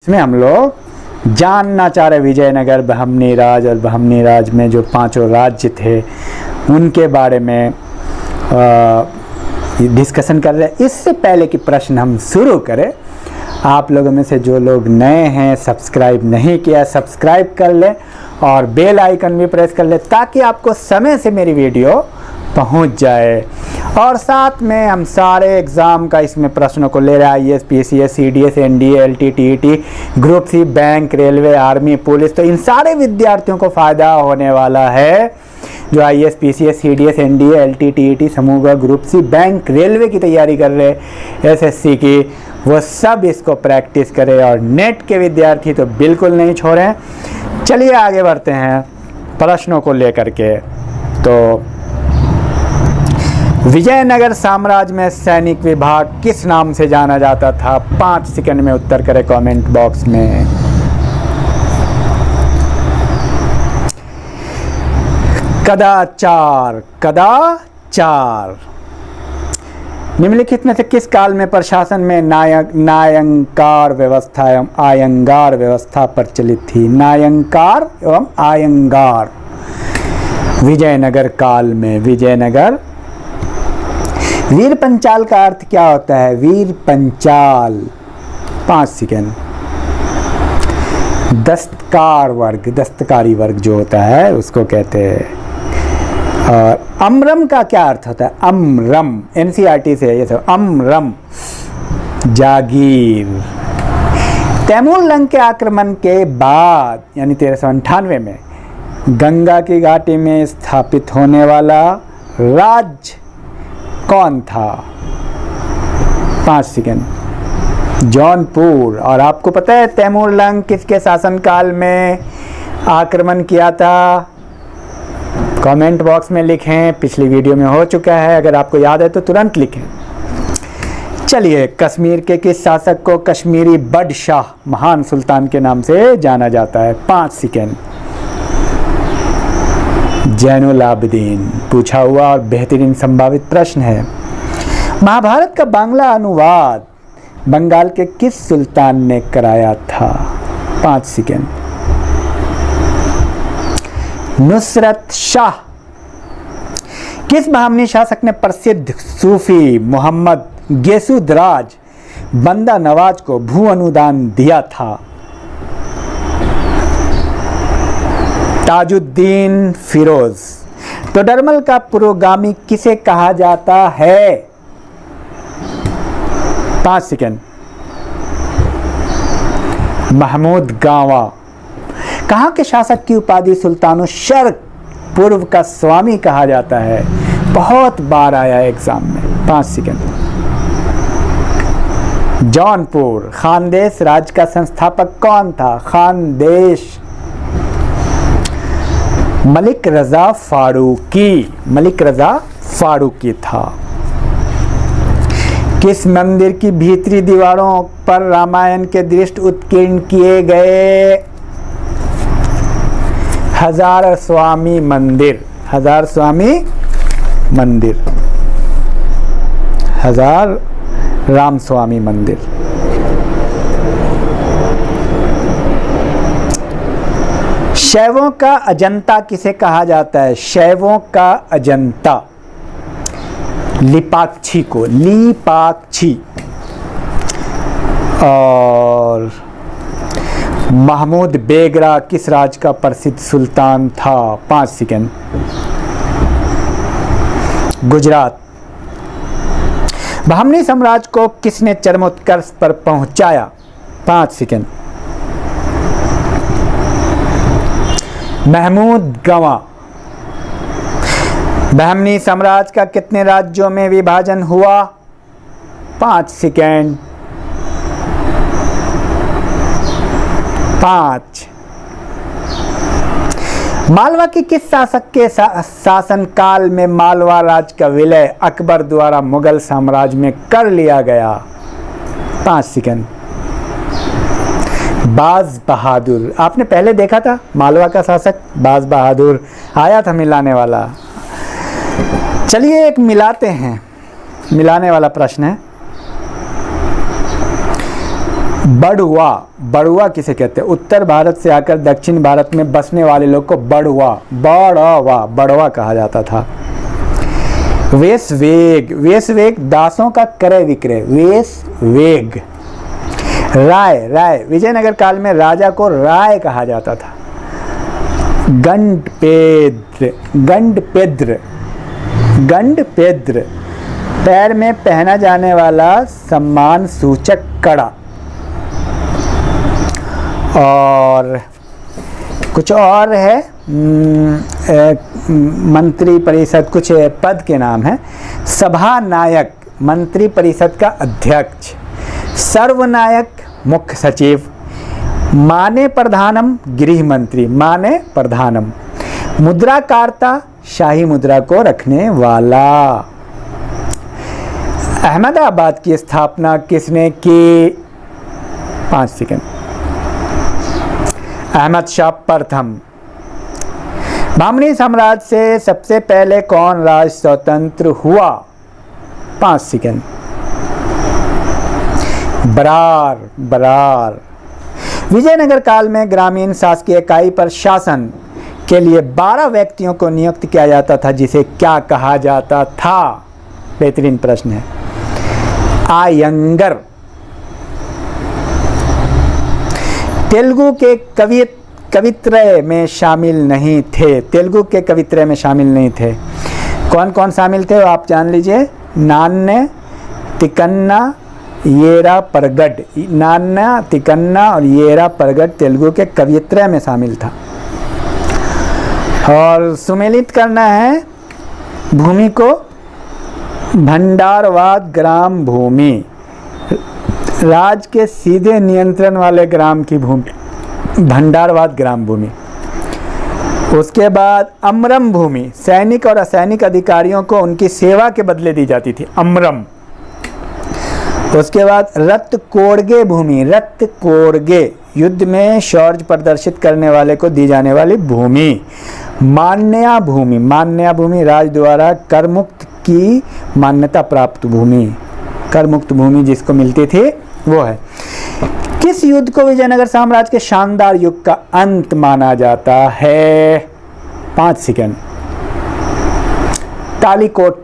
इसमें हम लोग जानना चाह रहे विजयनगर, बहमनी राज और बहमनी राज में जो 5 राज्य थे उनके बारे में डिस्कशन कर रहे हैं। इससे पहले कि प्रश्न हम शुरू करें, आप लोगों में से जो लोग नए हैं, सब्सक्राइब नहीं किया, सब्सक्राइब कर लें और बेल आइकन भी प्रेस कर लें ताकि आपको समय से मेरी वीडियो पहुंच जाए। और साथ में हम सारे एग्ज़ाम का इसमें प्रश्नों को ले रहे हैं, IAS, PCS, CDS, NDA, LT, TET, group C, bank, railway, army, police. तो इन सारे विद्यार्थियों को फ़ायदा होने वाला है जो IAS, PCS, CDS, NDA, LT, TET, समूह ग, ग्रुप सी, बैंक, रेलवे की तैयारी कर रहे, SSC की, वो सब इसको प्रैक्टिस करें। और नेट के विद्यार्थी तो बिल्कुल नहीं छोड़ें। चलिए आगे बढ़ते हैं प्रश्नों को लेकर के। तो विजयनगर साम्राज्य में सैनिक विभाग किस नाम से जाना जाता था? 5 सेकंड में उत्तर करें कमेंट बॉक्स में। कदाचार, कदाचार। निम्नलिखित में से किस काल में प्रशासन में नायंकार व्यवस्था एवं आयंगार व्यवस्था प्रचलित थी? नायंकार एवं आयंगार विजयनगर काल में। विजयनगर। वीर पंचाल का अर्थ क्या होता है? वीर पंचाल। 5 सेकंड। दस्तकार वर्ग, दस्तकारी वर्ग जो होता है उसको कहते हैं। और अमरम का क्या अर्थ होता है? अमरम, NCERT से ये सब। अमरम जागीर। तैमूर लंग के आक्रमण के बाद यानी 1398 में गंगा की घाटी में स्थापित होने वाला राज्य कौन था? 5 सेकंड। जौनपुर। और आपको पता है तैमूर लंग किसके शासनकाल में आक्रमण किया था? कमेंट बॉक्स में लिखें। पिछली वीडियो में हो चुका है, अगर आपको याद है तो तुरंत लिखें। चलिए, कश्मीर के किस शासक को कश्मीरी बडशाह, महान सुल्तान के नाम से जाना जाता है? 5 सेकंड। जैनुल आबिदीन। पूछा हुआ और बेहतरीन संभावित प्रश्न है। महाभारत का बांग्ला अनुवाद बंगाल के किस सुल्तान ने कराया था? 5 सेकंड। नुसरत शाह। किस बहमनी शासक ने प्रसिद्ध सूफी मोहम्मद गेसुदराज बंदा नवाज को भू अनुदान दिया था? ताजुद्दीन फिरोज। टोडरमल का पुरोगामी किसे कहा जाता है? 5 सेकंड। महमूद गावा। कहाँ के शासक की उपाधि सुल्तानो शर्क पूर्व का स्वामी कहा जाता है? बहुत बार आया एग्जाम में। 5 सेकंड। जौनपुर। खानदेश राज्य का संस्थापक कौन था? खानदेश। मलिक रजा फारूकी। मलिक रजा फारूकी था। किस मंदिर की भीतरी दीवारों पर रामायण के दृश्य उत्कीर्ण किए गए? हजार स्वामी मंदिर। हजार स्वामी मंदिर। हजार राम स्वामी मंदिर। शैवों का अजंता किसे कहा जाता है? शैवों का अजंता लिपाक्षी को। लिपाक्षी। और महमूद बेगरा किस राज्य का प्रसिद्ध सुल्तान था? 5 सेकंड। गुजरात। बहमनी साम्राज्य को किसने चरमोत्कर्ष पर पहुंचाया? 5 सेकंड। महमूद गवा। बहमनी साम्राज्य का कितने राज्यों में विभाजन हुआ? 5 सेकंड। 5। मालवा की किस शासक के शासनकाल में मालवा राज्य का विलय अकबर द्वारा मुगल साम्राज्य में कर लिया गया? 5 सेकंड। बाज बहादुर। आपने पहले देखा था मालवा का शासक बाज बहादुर आया था मिलाने वाला। चलिए एक मिलाते हैं, मिलाने वाला प्रश्न है। बड़ुआ, बड़ुआ किसे कहते हैं? उत्तर भारत से आकर दक्षिण भारत में बसने वाले लोग को बड़ुआ, बड़वा कहा जाता था। वेश वेग, वेश वेग दासों का क्रय विक्रय, वेश वेग। राय, राय विजयनगर काल में राजा को राय कहा जाता था। गंडपेद्र, गंडपेद्र, गंडपेद्र पैर में पहना जाने वाला सम्मान सूचक कड़ा। और कुछ और है, मंत्री परिषद कुछ पद के नाम है। सभा नायक मंत्री परिषद का अध्यक्ष, सर्वनायक मुख्य सचिव, माने प्रधानम गृह मंत्री, माने प्रधानम, मुद्राकारता शाही मुद्रा को रखने वाला। अहमदाबाद की स्थापना किसने की? 5 सेकंड। अहमद शाह प्रथम। बामनी साम्राज्य से सबसे पहले कौन राज्य स्वतंत्र हुआ? 5 सेकंड। बरार, बरार। विजयनगर काल में ग्रामीण शासकीय इकाई पर शासन के लिए 12 व्यक्तियों को नियुक्त किया जाता था, जिसे क्या कहा जाता था? बेहतरीन प्रश्न है। आयंगर। तेलुगु के कवित्रय में शामिल नहीं थे, तेलुगु के कवित्रय में शामिल नहीं थे। कौन कौन शामिल थे वो आप जान लीजिए। नान्य, तिकन्ना, येरा परगड। नान्या, तिकन्ना और येरा परगड तेलुगु के कवित्रय में शामिल था। और सुमेलित करना है भूमि को, भंडारवाद ग्राम भूमि, राज के सीधे नियंत्रण वाले ग्राम की भूमि, भंडारवाद ग्राम भूमि। उसके बाद अमरम भूमि, सैनिक और असैनिक अधिकारियों को उनकी सेवा के बदले दी जाती थी, अमरम। उसके बाद रत्कोड़गे भूमि, रत्कोड़गे युद्ध में शौर्य प्रदर्शित करने वाले को दी जाने वाली भूमि। मान्या भूमि, मान्या भूमि राज द्वारा करमुक्त की मान्यता प्राप्त भूमि, करमुक्त भूमि जिसको मिलती थी वो है। किस युद्ध को विजयनगर साम्राज्य के शानदार युग का अंत माना जाता है? 5 सेकंड। तालिकोट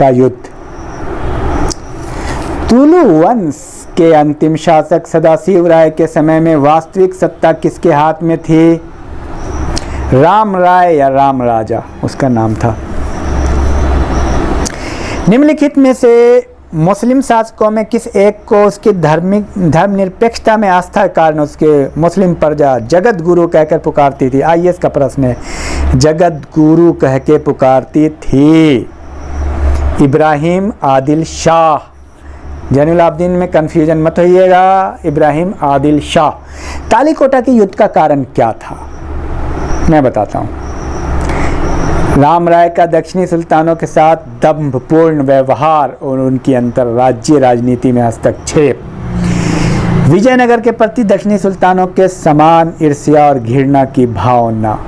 का युद्ध। तुलु वंश के अंतिम शासक सदाशिव राय के समय में वास्तविक सत्ता किसके हाथ में थी? राम राय या राम राजा उसका नाम था। निम्नलिखित में से मुस्लिम शासकों में किस एक को उसकी धर्मनिरपेक्षता में आस्था के कारण उसके मुस्लिम प्रजा जगत गुरु कहकर पुकारती थी? आईएएस का प्रश्न है। जगत गुरु कह के पुकारती थी। इब्राहिम आदिल शाह। जैनुल आबदीन में कंफ्यूजन मत होइएगा, इब्राहिम आदिल शाह। तालिकोटा के युद्ध का कारण क्या था? मैं बताता हूँ। राम राय का दक्षिणी सुल्तानों के साथ दंभपूर्ण व्यवहार और उनकी अंतर्राज्यीय राजनीति में हस्तक्षेप, विजयनगर के प्रति दक्षिणी सुल्तानों के समान ईर्ष्या और घृणा की भावना,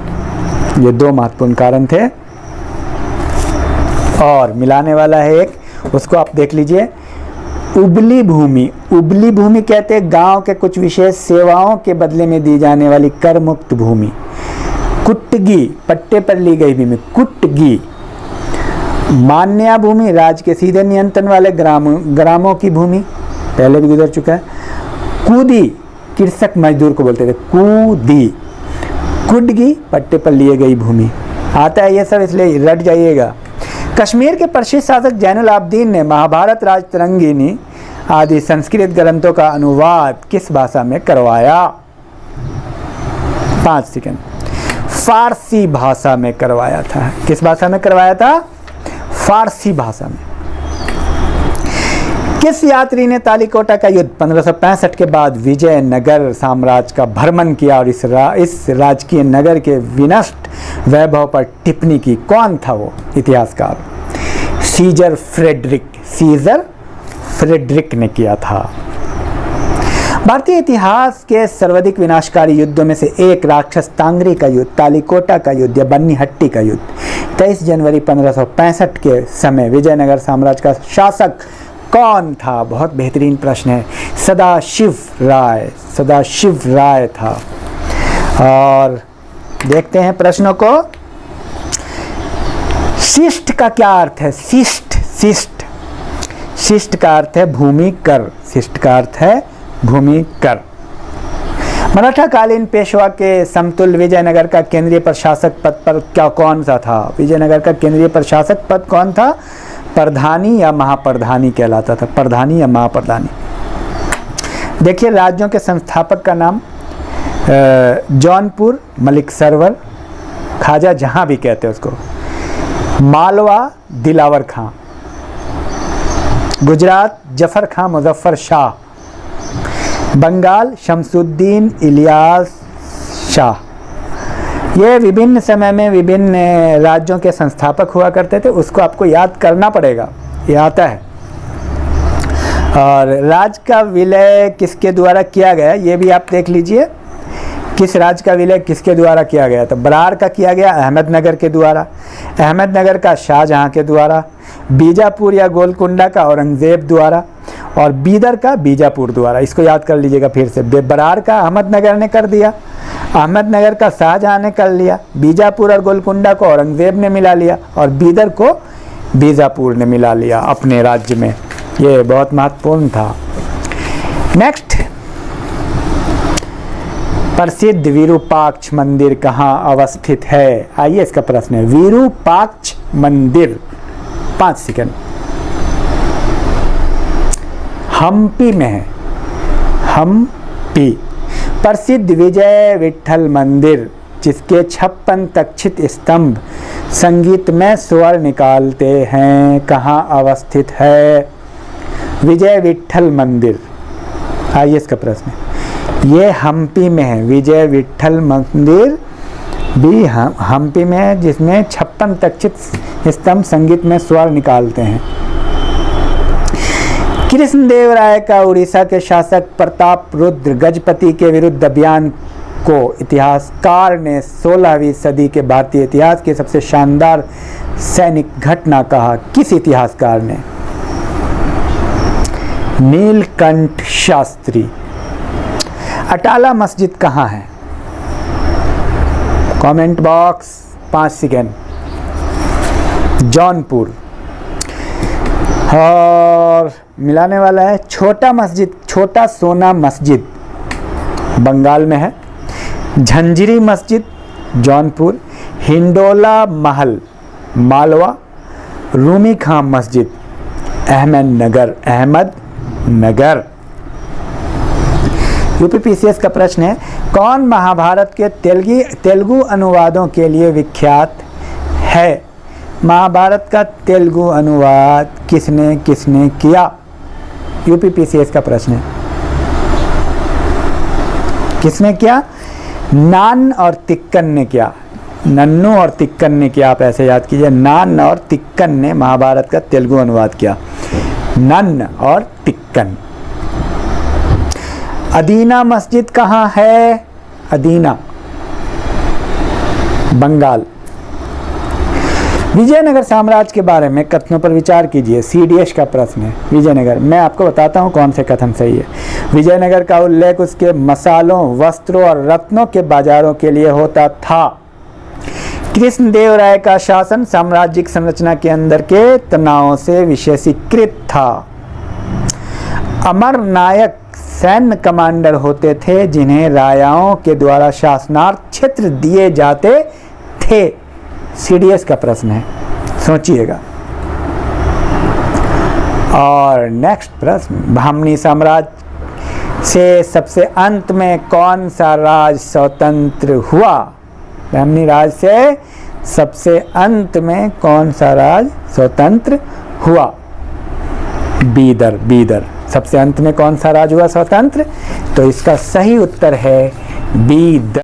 ये 2 महत्वपूर्ण कारण थे। और मिलाने वाला है एक, उसको आप देख लीजिए। उबली भूमि, उबली भूमि कहते हैं गांव के कुछ विशेष सेवाओं के बदले में दी जाने वाली कर मुक्त भूमि। कुट्टगी, पट्टे पर ली गई भूमि, कुट्टगी। मान्या भूमि, राज के सीधे नियंत्रण वाले ग्रामों की भूमि, पहले भी गुजर चुका है। कूदी, कृषक मजदूर को बोलते थे, कूदी। कुड्गी, पट्टे पर लिए गई भूमि। आता है ये सब, इसलिए रट जाइएगा। कश्मीर के प्रसिद्ध शासक जैनुल आबदीन ने महाभारत, राजतरंगिणी आदि संस्कृत ग्रंथों का अनुवाद किस भाषा में करवाया? 5 सेकंड। फारसी भाषा में करवाया था। किस भाषा में करवाया था? फारसी भाषा में। किस यात्री ने तालिकोटा का युद्ध 1565 के बाद विजयनगर साम्राज्य का भ्रमण किया और इस राजकीय नगर के विनष्ट वैभव पर टिप्पणी की? कौन था वो इतिहासकार? सीजर फ्रेडरिक, सीजर फ्रेडरिक ने किया था। भारतीय इतिहास के सर्वाधिक विनाशकारी युद्धों में से एक राक्षस तांगरी का युद्ध, तालिकोटा का युद्ध या बन्नीहट्टी का युद्ध 23 जनवरी 1565 के समय विजयनगर साम्राज्य का शासक कौन था? बहुत बेहतरीन प्रश्न है। सदाशिव राय था। और देखते हैं प्रश्नों को। शिष्ट का क्या अर्थ है? शिष्ट का अर्थ है भूमिकर। शिष्ट का अर्थ है भूमिकर। मराठा कालीन पेशवा के समतुल्य विजयनगर का केंद्रीय प्रशासक पद पर क्या कौन सा था? विजयनगर का केंद्रीय प्रशासक पद कौन था? प्रधानी या महाप्रधानी कहलाता था। प्रधानी या महाप्रधानी। देखिए राज्यों के संस्थापक का नाम जौनपुर मलिक सरवर, ख्वाजा जहां भी कहते हैं उसको। मालवा दिलावर खां, गुजरात जफर खां मुजफ्फर शाह, बंगाल शमसुद्दीन इलियास शाह। ये विभिन्न समय में विभिन्न राज्यों के संस्थापक हुआ करते थे, उसको आपको याद करना पड़ेगा, ये आता है। और राज्य का विलय किसके द्वारा किया गया ये भी आप देख लीजिए। किस राज्य का विलय किसके द्वारा किया गया? तो बरार का किया गया अहमदनगर के द्वारा, अहमदनगर का शाहजहां के द्वारा, बीजापुर या गोलकुंडा का औरंगजेब द्वारा, और बीदर का बीजापुर द्वारा। इसको याद कर लीजिएगा फिर से। बरार का अहमदनगर ने कर दिया, अहमदनगर का शाहजहां ने कर लिया, बीजापुर और गोलकुंडा को औरंगजेब ने मिला लिया, और बीदर को बीजापुर ने मिला लिया अपने राज्य में। ये बहुत महत्वपूर्ण था। नेक्स्ट, प्रसिद्ध विरूपाक्ष मंदिर कहाँ अवस्थित है? आइए इसका प्रश्न है। विरूपाक्ष मंदिर 5 सेकंड। हम्पी में है। हम्पी। प्रसिद्ध विजय विट्ठल मंदिर जिसके 56 तक्षित स्तंभ संगीतमय स्वर निकालते हैं कहाँ अवस्थित है? विजय विट्ठल मंदिर। आइए इसका प्रश्न है। ये हम्पी में है। विजय विट्ठल मंदिर भी हम्पी में है, जिसमें 56 तक्षित स्तंभ संगीत में स्वर निकालते हैं। कृष्णदेवराय का उड़ीसा के शासक प्रताप रुद्र गजपति के विरुद्ध अभियान को इतिहासकार ने 16वीं सदी के भारतीय इतिहास की सबसे शानदार सैनिक घटना कहा। किस इतिहासकार ने? नीलकंठ शास्त्री। अटाला मस्जिद कहाँ है? Comment box 5 second. जौनपुर। और मिलाने वाला है छोटा मस्जिद, छोटा सोना मस्जिद बंगाल में है। झंझरी मस्जिद जौनपुर। हिंडोला महल मालवा। रूमी खां मस्जिद अहमदनगर। यूपीपीसीएस का प्रश्न है। कौन महाभारत के तेलुगु अनुवादों के लिए विख्यात है? महाभारत का तेलुगु अनुवाद किसने किया? यूपीपीसीएस का प्रश्न है। किसने किया? नान और तिक्कन ने किया। नन्नू और तिक्कन ने किया। आप ऐसे याद कीजिए, नान और तिक्कन ने महाभारत का तेलुगु अनुवाद किया। नन्न और तिक्कन। अदीना मस्जिद कहाँ है? अदीना बंगाल। विजयनगर साम्राज्य के बारे में कथनों पर विचार कीजिए। सीडीएस का प्रश्न है। विजयनगर, मैं आपको बताता हूँ कौन से कथन सही है। विजयनगर का उल्लेख उसके मसालों, वस्त्रों और रत्नों के बाजारों के लिए होता था। कृष्णदेवराय का शासन साम्राज्यिक संरचना के अंदर के तनावों से विशेषीकृत था। अमर नायक सैन्य कमांडर होते थे जिन्हें राजाओं के द्वारा शासनार्थ क्षेत्र दिए जाते थे। सीडीएस का प्रश्न है, सोचिएगा। और नेक्स्ट प्रश्न, बहमनी साम्राज्य से सबसे अंत में कौन सा राज स्वतंत्र हुआ? बहमनी राज से सबसे अंत में कौन सा राज स्वतंत्र हुआ? बीदर। सबसे अंत में कौन सा राज हुआ स्वतंत्र? तो इसका सही उत्तर है बीदर।